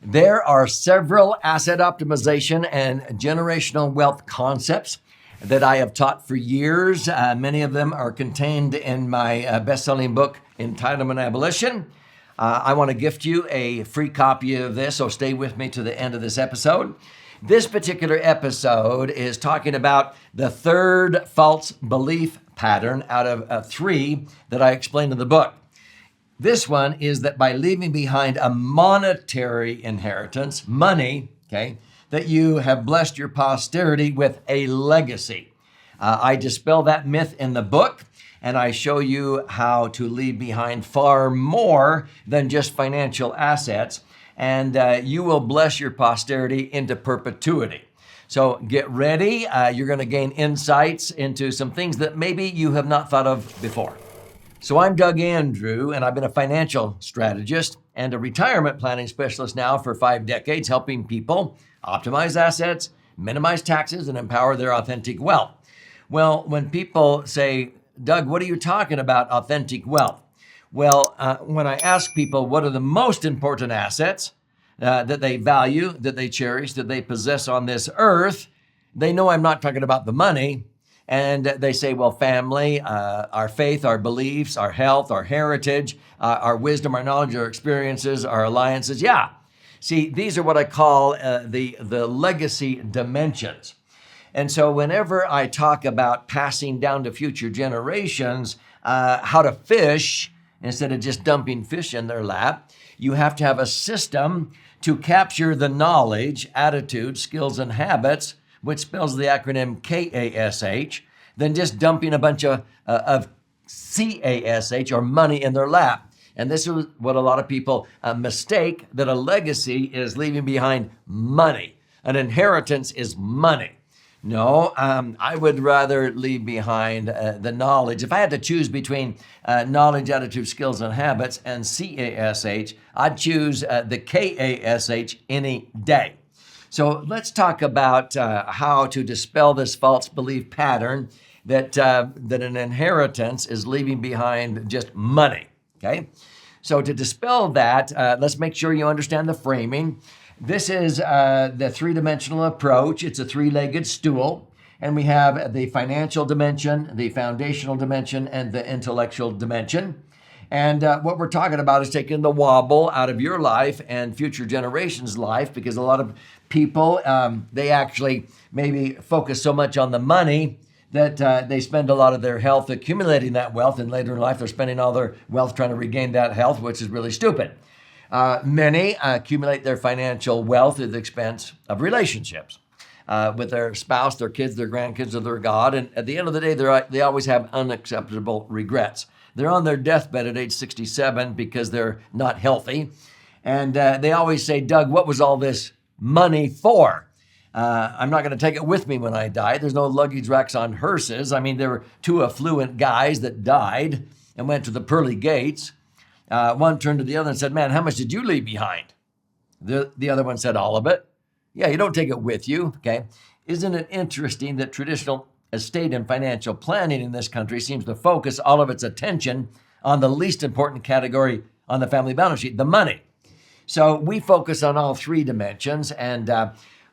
There are several asset optimization and generational wealth concepts that I have taught for years. Many of them are contained in my best-selling book, Entitlement Abolition. I want to gift you a free copy of this, so stay with me to the end of this episode. This particular episode is talking about the third false belief pattern out of three that I explained in the book. This one is that by leaving behind a monetary inheritance, money, that you have blessed your posterity with a legacy. I dispel that myth in the book, and I show you how to leave behind far more than just financial assets, and you will bless your posterity into perpetuity. So get ready. You're going to gain insights into some things that maybe you have not thought of before. So I'm Doug Andrew, and I've been a financial strategist and a retirement planning specialist now for 5 decades, helping people optimize assets, minimize taxes, and empower their authentic wealth. Well, when people say, Doug, what are you talking about, authentic wealth? Well, when I ask people what are the most important assets that they value, that they cherish, that they possess on this earth, they know I'm not talking about the money. And they say, well, family, our faith, our beliefs, our health, our heritage, our wisdom, our knowledge, our experiences, our alliances. Yeah. See, these are what I call the legacy dimensions. And so whenever I talk about passing down to future generations how to fish instead of just dumping fish in their lap, you have to have a system to capture the knowledge, attitudes, skills, and habits, which spells the acronym C.A.S.H, than just dumping a bunch of C.A.S.H or money in their lap. And this is what a lot of people mistake, that a legacy is leaving behind money. An inheritance is money. No, I would rather leave behind the knowledge. If I had to choose between knowledge, attitude, skills, and habits and C.A.S.H, I'd choose the K.A.S.H any day. So let's talk about how to dispel this false belief pattern that an inheritance is leaving behind just money, okay? So to dispel that, let's make sure you understand the framing. This is the three-dimensional approach. It's a three-legged stool, and we have the financial dimension, the foundational dimension, and the intellectual dimension. And what we're talking about is taking the wobble out of your life and future generations' life, because a lot of people, they actually maybe focus so much on the money that they spend a lot of their health accumulating that wealth, and later in life they're spending all their wealth trying to regain that health, which is really stupid. Many accumulate their financial wealth at the expense of relationships with their spouse, their kids, their grandkids, or their God, and at the end of the day, they always have unacceptable regrets. They're on their deathbed at age 67 because they're not healthy. And they always say, Doug, what was all this money for? I'm not going to take it with me when I die. There's no luggage racks on hearses. I mean, there were 2 affluent guys that died and went to the pearly gates. One turned to the other and said, man, how much did you leave behind? The other one said, all of it. Yeah, you don't take it with you, okay? Isn't it interesting that traditional estate and financial planning in this country seems to focus all of its attention on the least important category on the family balance sheet, the money. So we focus on all 3 dimensions, and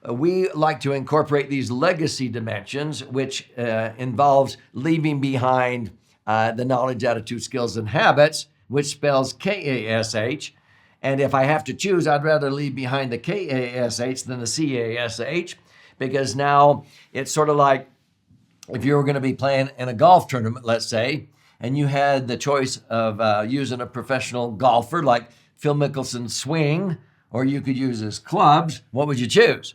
we like to incorporate these legacy dimensions, which involves leaving behind the knowledge, attitude, skills, and habits, which spells K-A-S-H. And if I have to choose, I'd rather leave behind the K-A-S-H than the C-A-S-H, because now it's sort of like if you were going to be playing in a golf tournament, let's say, and you had the choice of using a professional golfer like Phil Mickelson's swing, or you could use his clubs, what would you choose?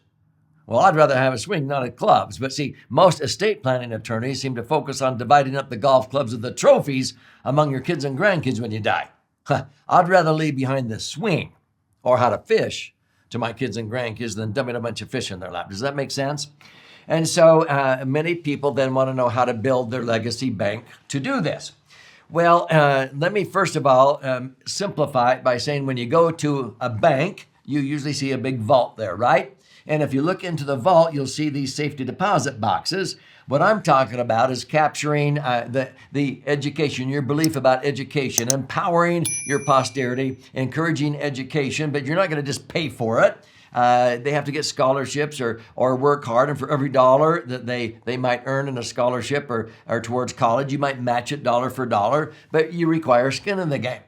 Well, I'd rather have a swing, not a clubs. But see, most estate planning attorneys seem to focus on dividing up the golf clubs of the trophies among your kids and grandkids when you die. I'd rather leave behind the swing or how to fish to my kids and grandkids than dumping a bunch of fish in their lap. Does that make sense? And so many people then want to know how to build their legacy bank to do this. Well, let me first of all simplify it by saying when you go to a bank, you usually see a big vault there, right? And if you look into the vault, you'll see these safety deposit boxes. What I'm talking about is capturing the education, your belief about education, empowering your posterity, encouraging education, but you're not going to just pay for it. They have to get scholarships or work hard, and for every dollar that they might earn in a scholarship or towards college, you might match it dollar for dollar, but you require skin in the game.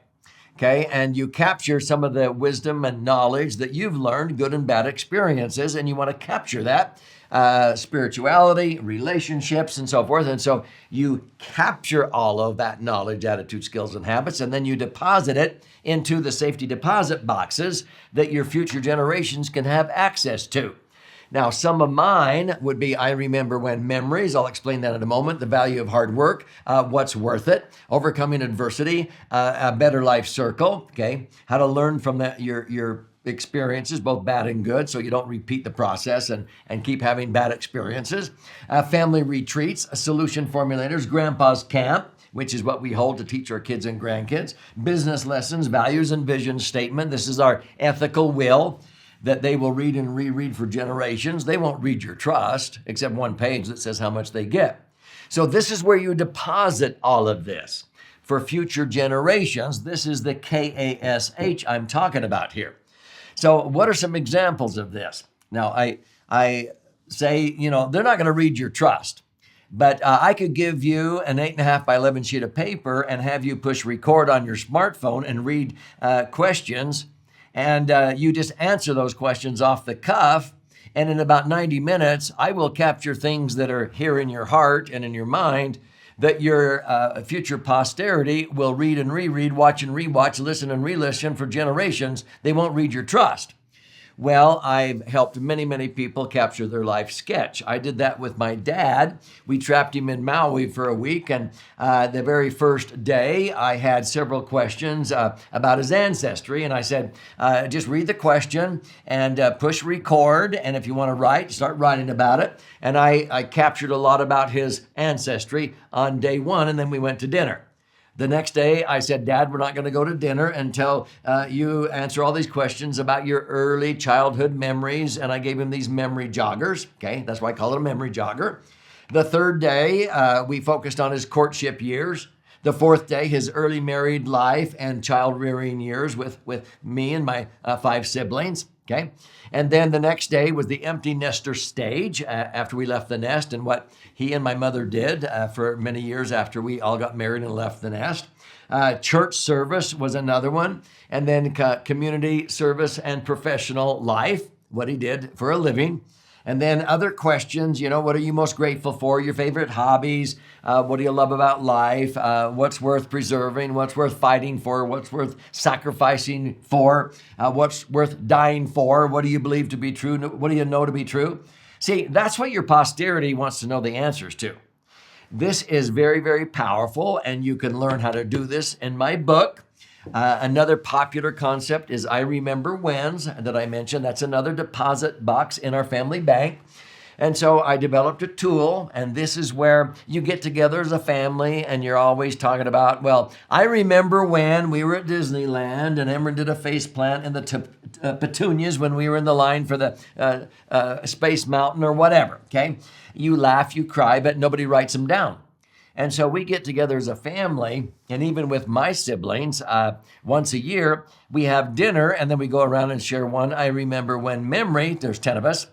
Okay, and you capture some of the wisdom and knowledge that you've learned, good and bad experiences, and you want to capture that. Spirituality, relationships, and so forth. And so you capture all of that knowledge, attitude, skills, and habits, and then you deposit it into the safety deposit boxes that your future generations can have access to. Now, some of mine would be, I remember when memories, I'll explain that in a moment, the value of hard work, what's worth it, overcoming adversity, a better life circle, okay, how to learn from your experiences, both bad and good, so you don't repeat the process and keep having bad experiences, family retreats, solution formulators, grandpa's camp, which is what we hold to teach our kids and grandkids, business lessons, values and vision statement. This is our ethical will that they will read and reread for generations. They won't read your trust, except one page that says how much they get. So this is where you deposit all of this for future generations. This is the K-A-S-H I'm talking about here. So what are some examples of this? Now, I say, they're not going to read your trust, but I could give you an 8.5 by 11 sheet of paper and have you push record on your smartphone and read questions, and you just answer those questions off the cuff. And in about 90 minutes, I will capture things that are here in your heart and in your mind that your future posterity will read and reread, watch and rewatch, listen and re-listen for generations. They won't read your trust. Well, I've helped many, many people capture their life sketch. I did that with my dad. We trapped him in Maui for a week, and the very first day, I had several questions about his ancestry, and I said, just read the question and push record, and if you want to write, start writing about it. And I captured a lot about his ancestry on day one, and then we went to dinner. The next day, I said, Dad, we're not going to go to dinner until you answer all these questions about your early childhood memories. And I gave him these memory joggers. Okay, that's why I call it a memory jogger. The third day, we focused on his courtship years. The fourth day, his early married life and child rearing years with me and my 5 siblings. Okay. And then the next day was the empty nester stage after we left the nest and what he and my mother did for many years after we all got married and left the nest. Church service was another one. And then community service and professional life, what he did for a living. And then other questions, what are you most grateful for? Your favorite hobbies? What do you love about life? What's worth preserving? What's worth fighting for? What's worth sacrificing for? What's worth dying for? What do you believe to be true? What do you know to be true? See, that's what your posterity wants to know the answers to. This is very, very powerful, and you can learn how to do this in my book. Another popular concept is I remember whens that I mentioned. That's another deposit box in our family bank. And so I developed a tool, and this is where you get together as a family and you're always talking about, well, I remember when we were at Disneyland and Emma did a face plant in the petunias when we were in the line for the Space Mountain or whatever, okay? You laugh, you cry, but nobody writes them down. And so we get together as a family, and even with my siblings, once a year, we have dinner, and then we go around and share one I remember when memory. There's 10 of us.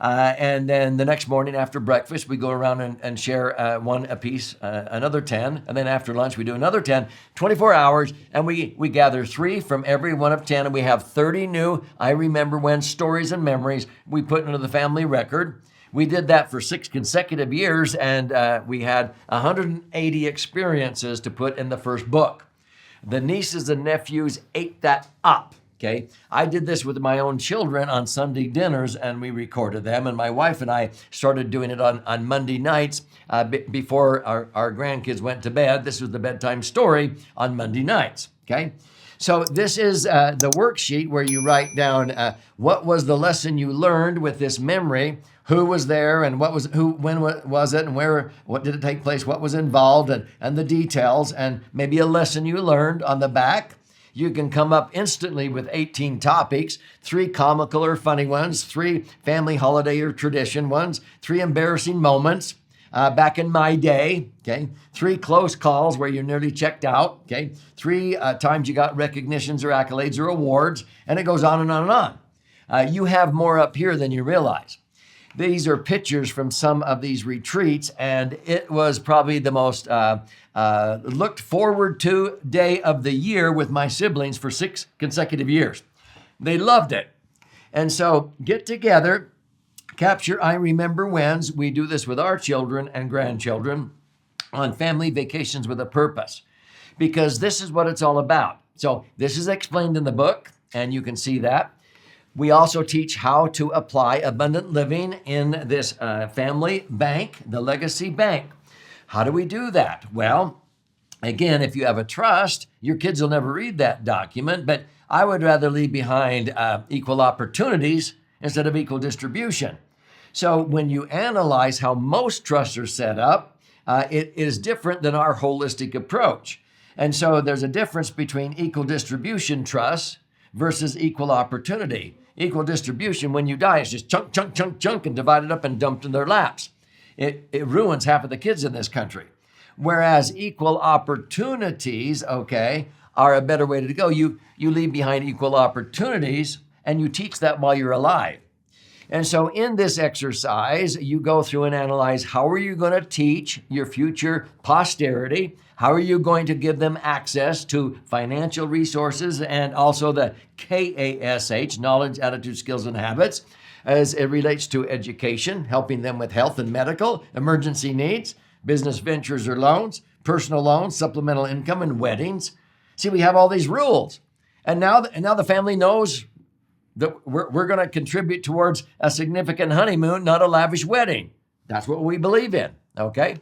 And then the next morning after breakfast, we go around and share one apiece, another 10. And then after lunch, we do another 10, 24 hours, and we gather 3 from every one of 10, and we have 30 new I remember when stories and memories we put into the family record. We did that for 6 consecutive years, and we had 180 experiences to put in the first book. The nieces and nephews ate that up, okay? I did this with my own children on Sunday dinners, and we recorded them, and my wife and I started doing it on Monday nights before our grandkids went to bed. This was the bedtime story on Monday nights, okay? So this is the worksheet where you write down what was the lesson you learned with this memory, who was there and when was it and where, what did it take place, what was involved and the details, and maybe a lesson you learned on the back. you can come up instantly with 18 topics, 3 comical or funny ones, 3 family holiday or tradition ones, 3 embarrassing moments back in my day, okay? 3 close calls where you nearly checked out, okay? 3 times you got recognitions or accolades or awards, and it goes on and on and on. You have more up here than you realize. These are pictures from some of these retreats, and it was probably the most looked forward to day of the year with my siblings for 6 consecutive years. They loved it. And so get together, capture I remember whens. We do this with our children and grandchildren on family vacations with a purpose, because this is what it's all about. So this is explained in the book, and you can see that. We also teach how to apply abundant living in this family bank, the legacy bank. How do we do that? Well, again, if you have a trust, your kids will never read that document, but I would rather leave behind equal opportunities instead of equal distribution. So when you analyze how most trusts are set up, it is different than our holistic approach. And so there's a difference between equal distribution trusts versus equal opportunity. Equal distribution, when you die, it's just chunk, chunk, chunk, chunk, and divided up and dumped in their laps. It ruins half of the kids in this country. Whereas equal opportunities, okay, are a better way to go. You leave behind equal opportunities, and you teach that while you're alive. And so in this exercise, you go through and analyze, how are you going to teach your future posterity? How are you going to give them access to financial resources and also the C.A.S.H, knowledge, attitude, skills, and habits, as it relates to education, helping them with health and medical, emergency needs, business ventures or loans, personal loans, supplemental income, and weddings. See, we have all these rules. And now the family knows that we're going to contribute towards a significant honeymoon, not a lavish wedding. That's what we believe in, okay?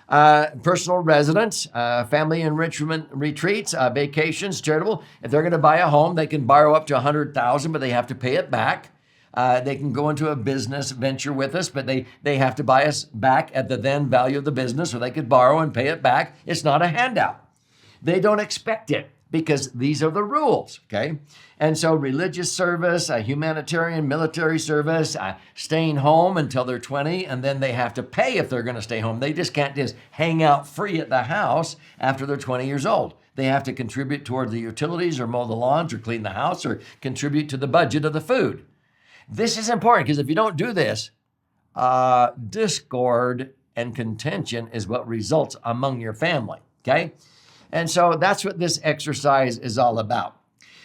Personal residence, family enrichment retreats, vacations, charitable. If they're going to buy a home, they can borrow up to $100,000, but they have to pay it back. They can go into a business venture with us, but they have to buy us back at the then value of the business, or they could borrow and pay it back. It's not a handout. They don't expect it, because these are the rules, okay? And so religious service, humanitarian, military service, staying home until they're 20, and then they have to pay if they're going to stay home. They just can't just hang out free at the house after they're 20 years old. They have to contribute toward the utilities or mow the lawns or clean the house or contribute to the budget of the food. This is important, because if you don't do this, discord and contention is what results among your family, okay? And so that's what this exercise is all about.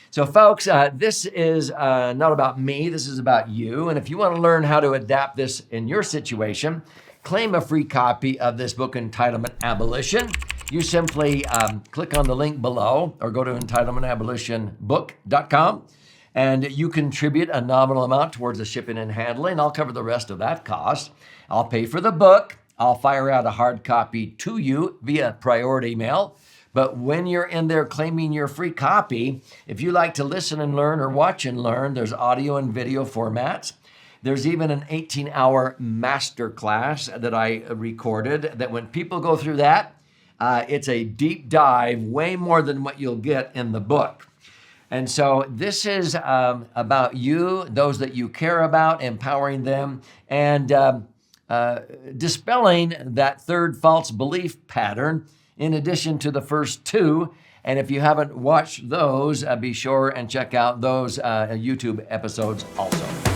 So folks, this is not about me, this is about you. And if you want to learn how to adapt this in your situation, claim a free copy of this book, Entitlement Abolition. You simply click on the link below or go to entitlementabolitionbook.com, and you contribute a nominal amount towards the shipping and handling. I'll cover the rest of that cost. I'll pay for the book. I'll fire out a hard copy to you via priority mail. But when you're in there claiming your free copy, if you like to listen and learn or watch and learn, there's audio and video formats. There's even an 18-hour masterclass that I recorded that when people go through that, it's a deep dive, way more than what you'll get in the book. And so this is about you, those that you care about, empowering them, and dispelling that third false belief pattern in addition to the first 2. And if you haven't watched those, be sure and check out those YouTube episodes also.